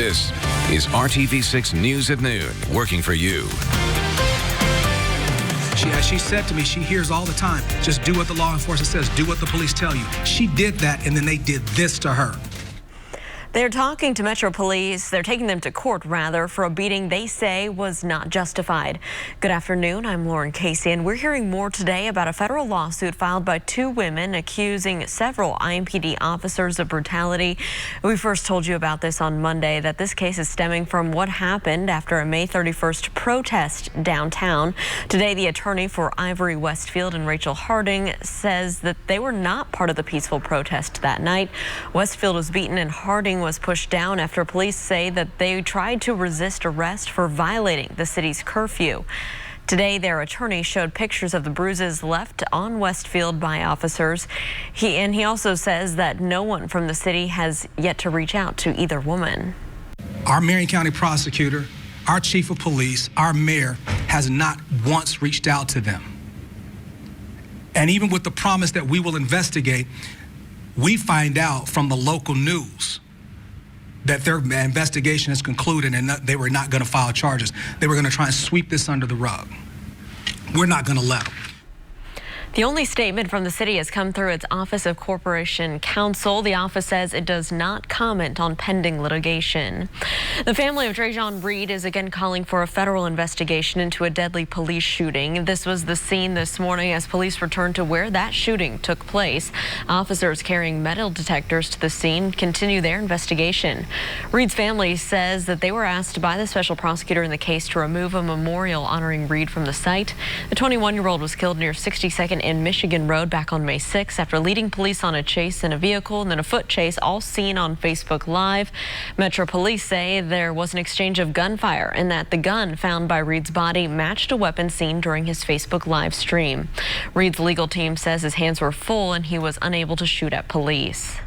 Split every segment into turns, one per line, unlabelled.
This is RTV6 News at Noon, working for you.
As she said to me, she hears all the time, just do what the law enforcement says, do what the police tell you. She did that, and then they did this to her.
They're talking to Metro Police. They're taking them to court, rather, for a beating they say was not justified. Good afternoon. I'm Lauren Casey, and we're hearing more today about a federal lawsuit filed by two women accusing several IMPD officers of brutality. We first told you about this on Monday, that this case is stemming from what happened after a May 31st protest downtown. Today, the attorney for Ivory Westfield and Rachel Harding says that they were not part of the peaceful protest that night. Westfield was beaten and Harding was pushed down after police say that they tried to resist arrest for violating the city's curfew. Today, their attorney showed pictures of the bruises left on Westfield by officers. He also says that no one from the city has yet to reach out to either woman.
Our Marion County prosecutor, our chief of police, our mayor has not once reached out to them. And even with the promise that we will investigate, we find out from the local news that their investigation has concluded and they were not going to file charges. They were going to try and sweep this under the rug. We're not going to let them.
The only statement from the city has come through its Office of Corporation Counsel. The office says it does not comment on pending litigation. The family of Trajan Reed is again calling for a federal investigation into a deadly police shooting. This was the scene this morning as police returned to where that shooting took place. Officers carrying metal detectors to the scene continue their investigation. Reed's family says that they were asked by the special prosecutor in the case to remove a memorial honoring Reed from the site. The 21-year-old was killed near 62nd and Michigan Road back on May 6th after leading police on a chase in a vehicle and then a foot chase, all seen on Facebook Live. Metro Police say there was an exchange of gunfire and that the gun found by Reed's body matched a weapon seen during his Facebook Live stream. Reed's legal team says his hands were full and he was unable to shoot at police.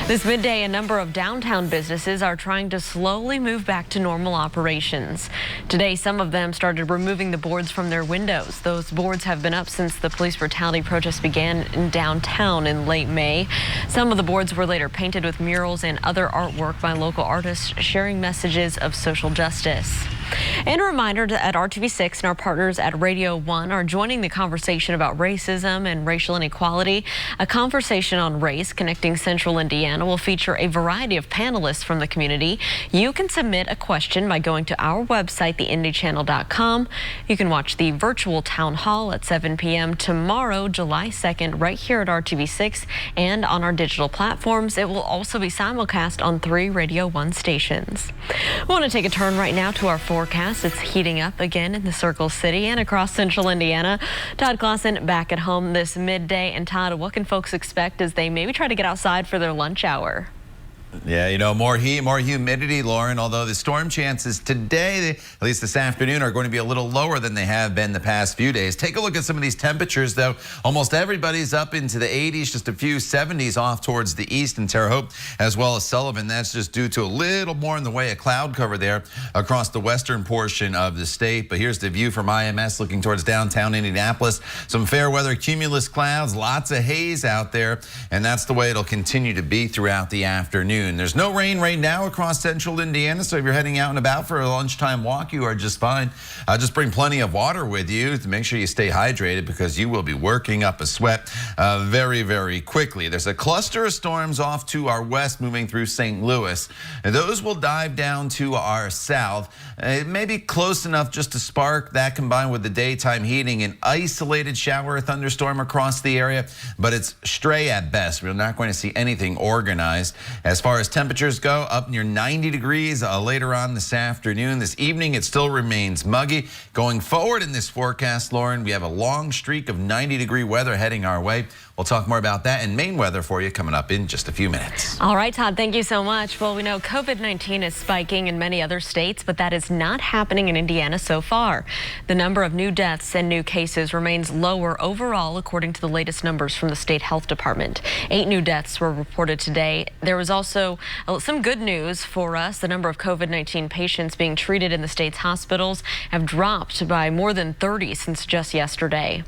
This midday, a number of downtown businesses are trying to slowly move back to normal operations. Today, some of them started removing the boards from their windows. Those boards have been up since the police brutality protest began in downtown in late May. Some of the boards were later painted with murals and other artwork by local artists sharing messages of social justice. And a reminder that RTV6 and our partners at Radio 1 are joining the conversation about racism and racial inequality. A conversation on race connecting Central Indiana will feature a variety of panelists from the community. You can submit a question by going to our website, theindychannel.com. You can watch the virtual town hall at 7 p.m. tomorrow, July 2nd, right here at RTV6 and on our digital platforms. It will also be simulcast on 3 Radio 1 stations. I want to take a turn right now to our forecast. It's heating up again in the Circle City and across Central Indiana. Todd Clausen back at home this midday. And Todd, what can folks expect as they maybe try to get outside for their lunch hour?
Yeah, you know, more heat, more humidity, Lauren, although the storm chances today, at least this afternoon, are going to be a little lower than they have been the past few days. Take a look at some of these temperatures, though. Almost everybody's up into the 80s, just a few 70s off towards the east in Terre Haute, as well as Sullivan. That's just due to a little more in the way of cloud cover there across the western portion of the state. But here's the view from IMS looking towards downtown Indianapolis. Some fair weather cumulus clouds, lots of haze out there, and that's the way it'll continue to be throughout the afternoon. There's no rain right now across central Indiana, so if you're heading out and about for a lunchtime walk, you are just fine. Just bring plenty of water with you to make sure you stay hydrated because you will be working up a sweat very, very quickly. There's a cluster of storms off to our west moving through St. Louis, and those will dive down to our south. It may be close enough just to spark that combined with the daytime heating, an isolated shower or thunderstorm across the area, but it's stray at best. We're not going to see anything organized. As far as temperatures go, up near 90 degrees later on this afternoon. This evening, it still remains muggy. Going forward in this forecast, Lauren, we have a long streak of 90-degree weather heading our way. We'll talk more about that and Maine weather for you coming up in just a few minutes.
All right, Todd, thank you so much. Well, we know COVID-19 is spiking in many other states, but that is not happening in Indiana so far. The number of new deaths and new cases remains lower overall, according to the latest numbers from the state health department. 8 new deaths were reported today. There was also some good news for us. The number of COVID-19 patients being treated in the state's hospitals have dropped by more than 30 since just yesterday.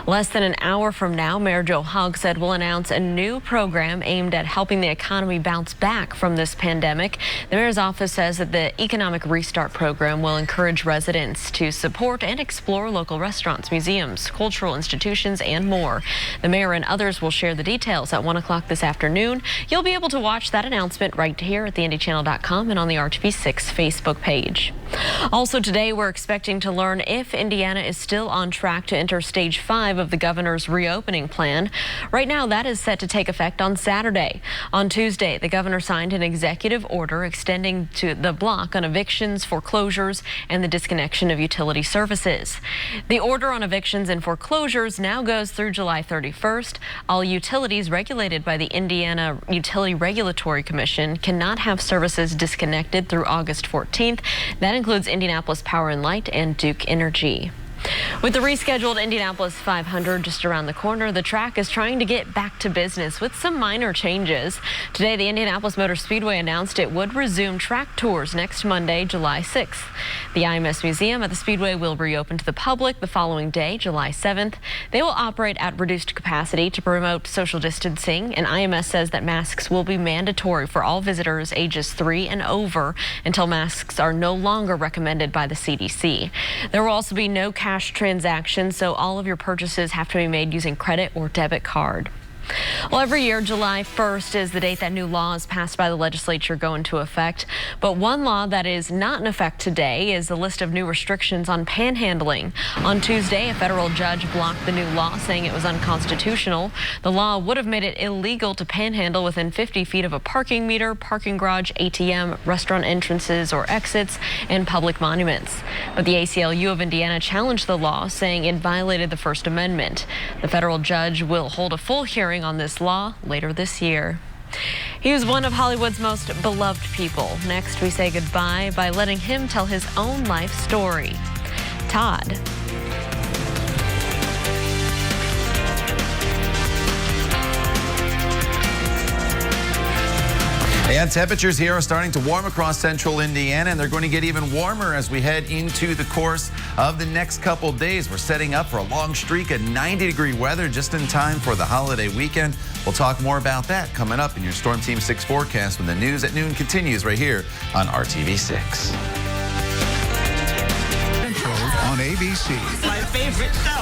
Less than an hour from now, Mayor Joe Hogg said will announce a new program aimed at helping the economy bounce back from this pandemic. The mayor's office says that the Economic Restart program will encourage residents to support and explore local restaurants, museums, cultural institutions, and more. The mayor and others will share the details at 1 o'clock this afternoon. You'll be able to watch that announcement right here at theindychannel.com and on the RTV6 Facebook page. Also today, we're expecting to learn if Indiana is still on track to enter stage 5 of the governor's reopening plan. Right now, that is set to take effect on Saturday. On Tuesday, the governor signed an executive order extending to the block on evictions, foreclosures, and the disconnection of utility services. The order on evictions and foreclosures now goes through July 31st. All utilities regulated by the Indiana Utility Regulatory Commission cannot have services disconnected through August 14th. That includes Indianapolis Power and Light and Duke Energy. With the rescheduled Indianapolis 500 just around the corner, the track is trying to get back to business with some minor changes. Today, the Indianapolis Motor Speedway announced it would resume track tours next Monday, July 6th. The IMS Museum at the Speedway will reopen to the public the following day, July 7th. They will operate at reduced capacity to promote social distancing, and IMS says that masks will be mandatory for all visitors ages 3 and over until masks are no longer recommended by the CDC. There will also be no cash transactions, so all of your purchases have to be made using credit or debit card. Well, every year, July 1st is the date that new laws passed by the legislature go into effect. But one law that is not in effect today is the list of new restrictions on panhandling. On Tuesday, a federal judge blocked the new law, saying it was unconstitutional. The law would have made it illegal to panhandle within 50 feet of a parking meter, parking garage, ATM, restaurant entrances or exits, and public monuments. But the ACLU of Indiana challenged the law, saying it violated the First Amendment. The federal judge will hold a full hearing on this law later this year. He was one of Hollywood's most beloved people. Next, we say goodbye by letting him tell his own life story. Todd.
And temperatures here are starting to warm across central Indiana, and they're going to get even warmer as we head into the course of the next couple days. We're setting up for a long streak of 90-degree weather just in time for the holiday weekend. We'll talk more about that coming up in your Storm Team 6 forecast when the news at noon continues right here on RTV6.
On ABC.
My favorite show.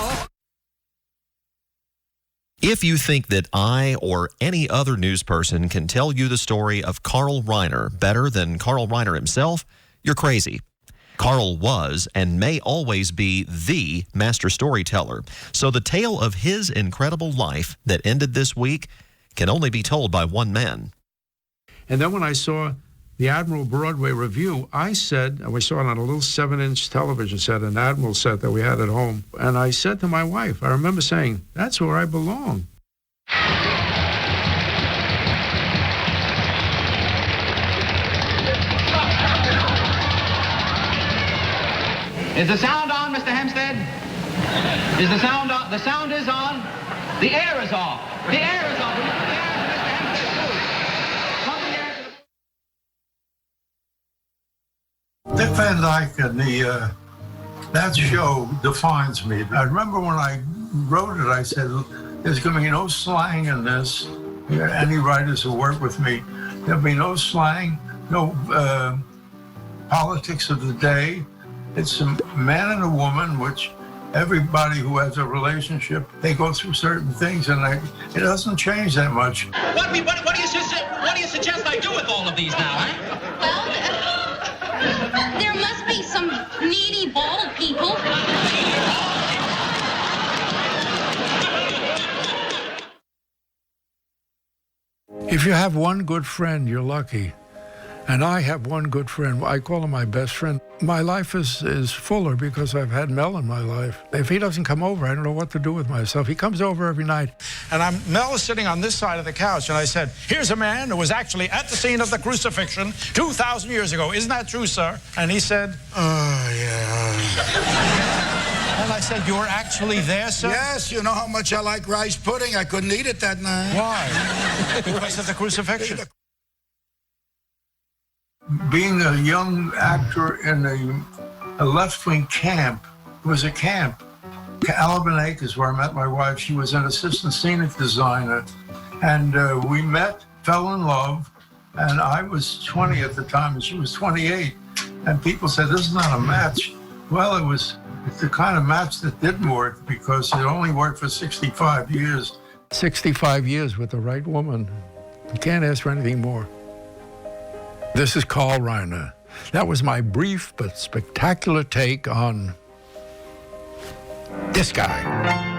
If you think that I or any other news person can tell you the story of Carl Reiner better than Carl Reiner himself, you're crazy. Carl was and may always be the master storyteller. So the tale of his incredible life that ended this week can only be told by one man.
And then when I saw the Admiral Broadway review, I said, and we saw it on a little 7-inch television set, an Admiral set that we had at home, and I said to my wife, I remember saying, that's where I belong.
Is the sound on, Mr. Hempstead? Is the sound on? The sound is on. The air is off. The air is on. The air, Mr. Hempstead, please. Pump the air to the...
Dick Van Dyke and that show defines me. I remember when I wrote it, I said, there's going to be no slang in this. Any writers who work with me, there'll be no slang, no politics of the day. It's a man and a woman, which everybody who has a relationship, they go through certain things, and it doesn't change that much.
What do you suggest I do with all of these now, eh?
Well, there must be some needy bald people.
If you have one good friend, you're lucky. And I have one good friend. I call him my best friend. My life is fuller because I've had Mel in my life. If he doesn't come over, I don't know what to do with myself. He comes over every night. And Mel is sitting on this side of the couch, and I said, here's a man who was actually at the scene of the crucifixion 2,000 years ago. Isn't that true, sir? And he said, oh, yeah. And I said, you were actually there, sir?
Yes, you know how much I like rice pudding. I couldn't eat it that night.
Why? Because of the crucifixion.
Being a young actor in a left-wing camp was a camp. Alvin Acres, where I met my wife. She was an assistant scenic designer. And we met, fell in love. And I was 20 at the time, and she was 28. And people said, this is not a match. Well, it's the kind of match that didn't work because it only worked for 65 years.
65 years with the right woman. You can't ask for anything more. This is Carl Reiner. That was my brief but spectacular take on this guy.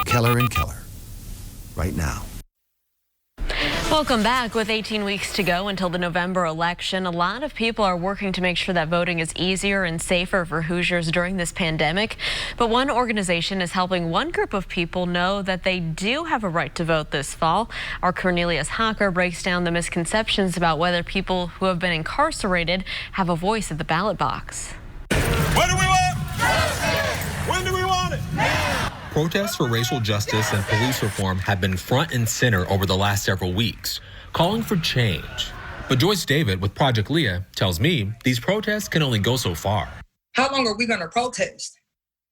Keller and Keller, right now.
Welcome back. With 18 weeks to go until the November election, a lot of people are working to make sure that voting is easier and safer for Hoosiers during this pandemic. But one organization is helping one group of people know that they do have a right to vote this fall. Our Cornelius Hocker breaks down the misconceptions about whether people who have been incarcerated have a voice at the ballot box.
What do we want? When do we want it? Now! Protests for racial justice and police reform have been front and center over the last several weeks, calling for change. But Joyce David with Project Leah tells me these protests can only go so far.
How long are we going to protest?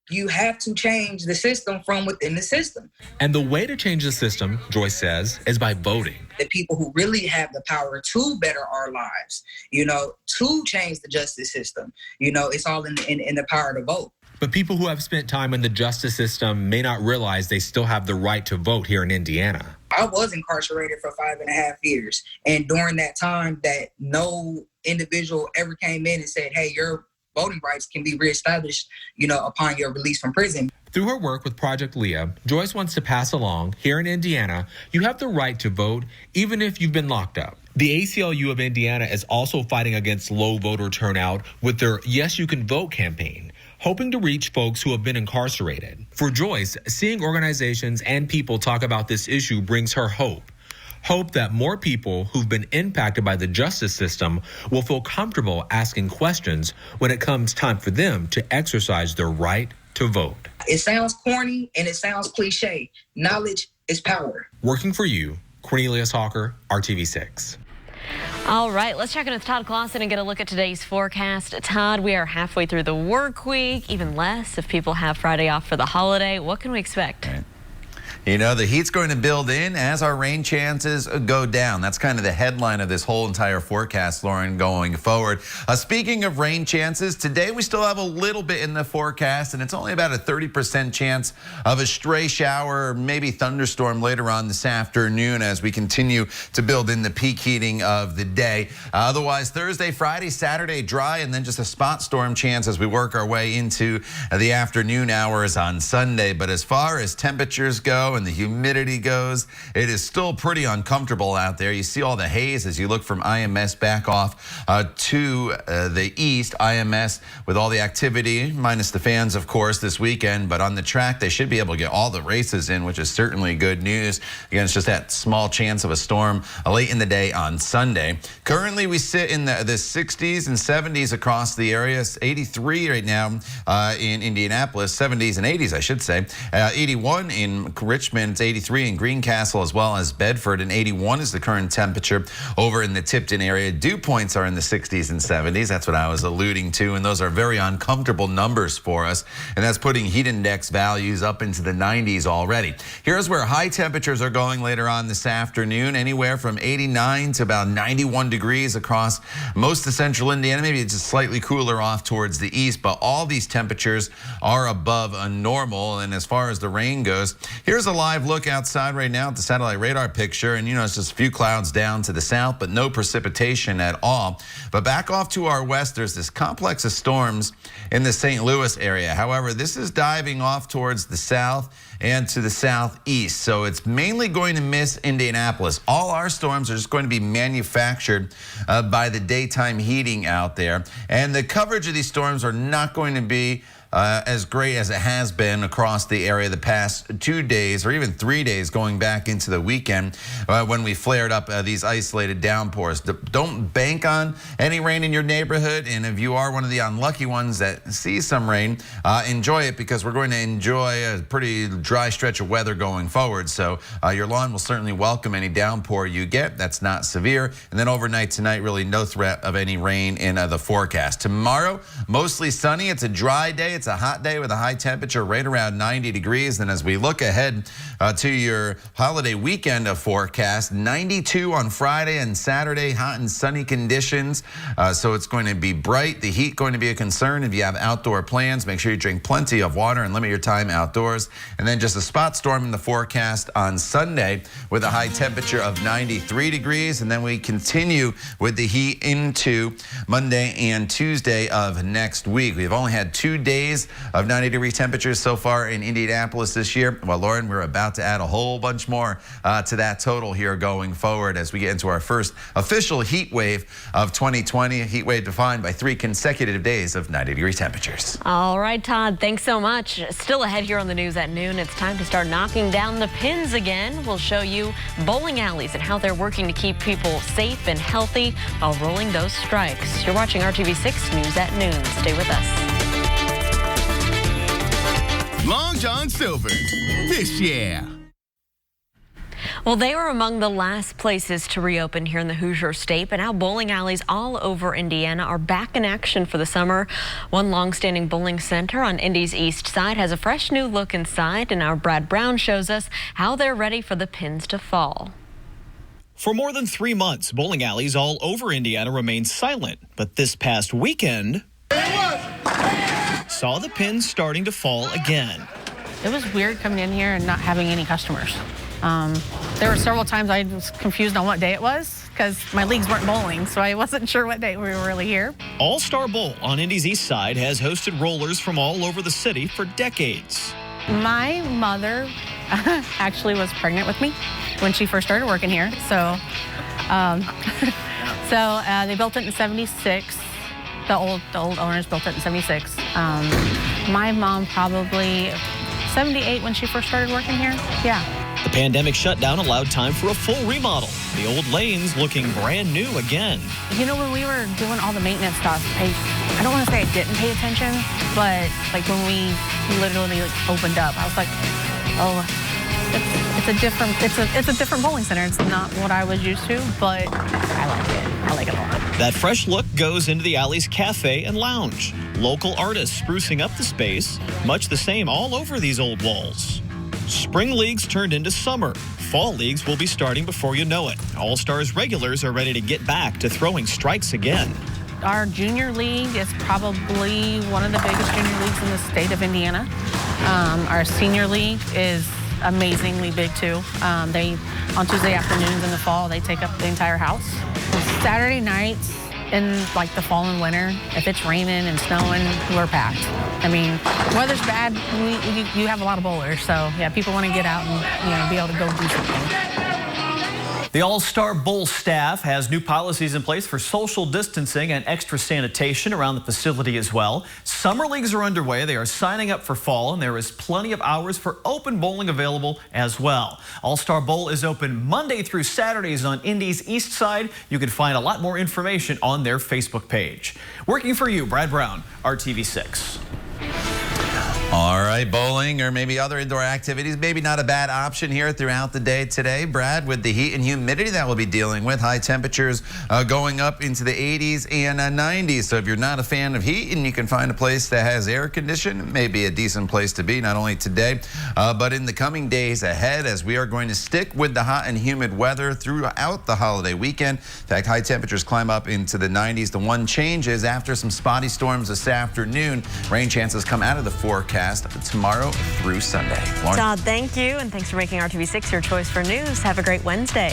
You have to change the system from within the system.
And the way to change the system, Joyce says, is by voting.
The people who really have the power to better our lives, to change the justice system, it's all in the power to vote.
But people who have spent time in the justice system may not realize they still have the right to vote here in Indiana.
I was incarcerated for 5.5 years. And during that time that no individual ever came in and said, hey, your voting rights can be reestablished, upon your release from prison.
Through her work with Project Leah, Joyce wants to pass along, here in Indiana, you have the right to vote even if you've been locked up. The ACLU of Indiana is also fighting against low voter turnout with their Yes You Can Vote campaign, hoping to reach folks who have been incarcerated. For Joyce, seeing organizations and people talk about this issue brings her hope. Hope that more people who've been impacted by the justice system will feel comfortable asking questions when it comes time for them to exercise their right to vote.
It sounds corny and it sounds cliche. Knowledge is power.
Working for you, Cornelius Hawker, RTV6.
All right, let's check in with Todd Clausen and get a look at today's forecast. Todd, we are halfway through the work week, even less if people have Friday off for the holiday. What can we expect?
Right. The heat's going to build in as our rain chances go down. That's kind of the headline of this whole entire forecast, Lauren, going forward. Speaking of rain chances, today we still have a little bit in the forecast, and it's only about a 30% chance of a stray shower or maybe thunderstorm later on this afternoon as we continue to build in the peak heating of the day. Otherwise, Thursday, Friday, Saturday, dry, and then just a spot storm chance as we work our way into the afternoon hours on Sunday. But as far as temperatures go, and the humidity goes, it is still pretty uncomfortable out there. You see all the haze as you look from IMS back off to the east. IMS with all the activity, minus the fans, of course, this weekend. But on the track, they should be able to get all the races in, which is certainly good news. Again, it's just that small chance of a storm late in the day on Sunday. Currently, we sit in the 60s and 70s across the area. It's 83 right now in Indianapolis, 70s and 80s, I should say. 81 in Richmond, it's 83 in Greencastle, as well as Bedford, and 81 is the current temperature over in the Tipton area. Dew points are in the 60s and 70s. That's what I was alluding to, and those are very uncomfortable numbers for us, and that's putting heat index values up into the 90s already. Here's where high temperatures are going later on this afternoon, anywhere from 89 to about 91 degrees across most of central Indiana. Maybe it's just slightly cooler off towards the east, but all these temperatures are above a normal. And as far as the rain goes, here's a live look outside right now at the satellite radar picture, and it's just a few clouds down to the south, but no precipitation at all. But back off to our west, there's this complex of storms in the St. Louis area. However, this is diving off towards the south and to the southeast, so it's mainly going to miss Indianapolis. All our storms are just going to be manufactured by the daytime heating out there, and the coverage of these storms are not going to be as great as it has been across the area the past 2 days or even 3 days going back into the weekend when we flared up these isolated downpours. Don't bank on any rain in your neighborhood, and if you are one of the unlucky ones that see some rain, enjoy it, because we're going to enjoy a pretty dry stretch of weather going forward. So your lawn will certainly welcome any downpour you get that's not severe. And then overnight tonight, really no threat of any rain in the forecast. Tomorrow, mostly sunny. It's a dry day. It's a hot day with a high temperature right around 90 degrees. And as we look ahead to your holiday weekend forecast, 92 on Friday and Saturday, hot and sunny conditions. So it's going to be bright. The heat going to be a concern. If you have outdoor plans, make sure you drink plenty of water and limit your time outdoors. And then just a spot storm in the forecast on Sunday with a high temperature of 93 degrees. And then we continue with the heat into Monday and Tuesday of next week. We've only had 2 days of 90-degree temperatures so far in Indianapolis this year. Well, Lauren, we're about to add a whole bunch more to that total here going forward as we get into our first official heat wave of 2020, a heat wave defined by 3 consecutive days of 90-degree temperatures.
All right, Todd, thanks so much. Still ahead here on the news at noon, it's time to start knocking down the pins again. We'll show you bowling alleys and how they're working to keep people safe and healthy while rolling those strikes. You're watching RTV6 News at Noon. Stay with us.
Long John Silver this year.
Well, they were among the last places to reopen here in the Hoosier State, but now bowling alleys all over Indiana are back in action for the summer. One long-standing bowling center on Indy's east side has a fresh new look inside, and our Brad Brown shows us how they're ready for the pins to fall.
For more than 3 months, bowling alleys all over Indiana remained silent, but this past weekend saw the pins starting to fall again.
It was weird coming in here and not having any customers. There were several times I was confused on what day it was because my leagues weren't bowling, so I wasn't sure what day we were really here.
All-Star Bowl on Indy's east side has hosted rollers from all over the city for decades.
My mother actually was pregnant with me when she first started working here, so they built it in '76. The old owners built it in '76. My mom probably 78 when she first started working here. Yeah.
The pandemic shutdown allowed time for a full remodel. The old lanes looking brand new again.
You know, when we were doing all the maintenance stuff, I don't want to say I didn't pay attention, but like when we literally opened up, I was like, oh, it's a different bowling center. It's not what I was used to, but I like it. I like it a lot.
That fresh look goes into the alley's cafe and lounge. Local artists sprucing up the space, much the same all over these old walls. Spring leagues turned into summer. Fall leagues will be starting before you know it. All-Stars regulars are ready to get back to throwing strikes again.
Our junior league is probably one of the biggest junior leagues in the state of Indiana. Our senior league is amazingly big too. On Tuesday afternoons in the fall, they take up the entire house. Saturday nights in like the fall and winter, if it's raining and snowing, we're packed. I mean, weather's bad, you have a lot of bowlers, so yeah, people want to get out and be able to go do something.
The All-Star Bowl staff has new policies in place for social distancing and extra sanitation around the facility as well. Summer leagues are underway. They are signing up for fall, and there is plenty of hours for open bowling available as well. All-Star Bowl is open Monday through Saturdays on Indy's east side. You can find a lot more information on their Facebook page. Working for you, Brad Brown, RTV6.
All right, bowling or maybe other indoor activities, maybe not a bad option here throughout the day today. Brad, with the heat and humidity that we'll be dealing with, high temperatures going up into the 80s and 90s. So if you're not a fan of heat and you can find a place that has air conditioning, it may be a decent place to be, not only today, but in the coming days ahead, as we are going to stick with the hot and humid weather throughout the holiday weekend. In fact, high temperatures climb up into the 90s. The one change is after some spotty storms this afternoon, rain chances come out of the forecast tomorrow through Sunday. Lauren?
Todd, thank you, and thanks for making RTV6 your choice for news. Have a great Wednesday.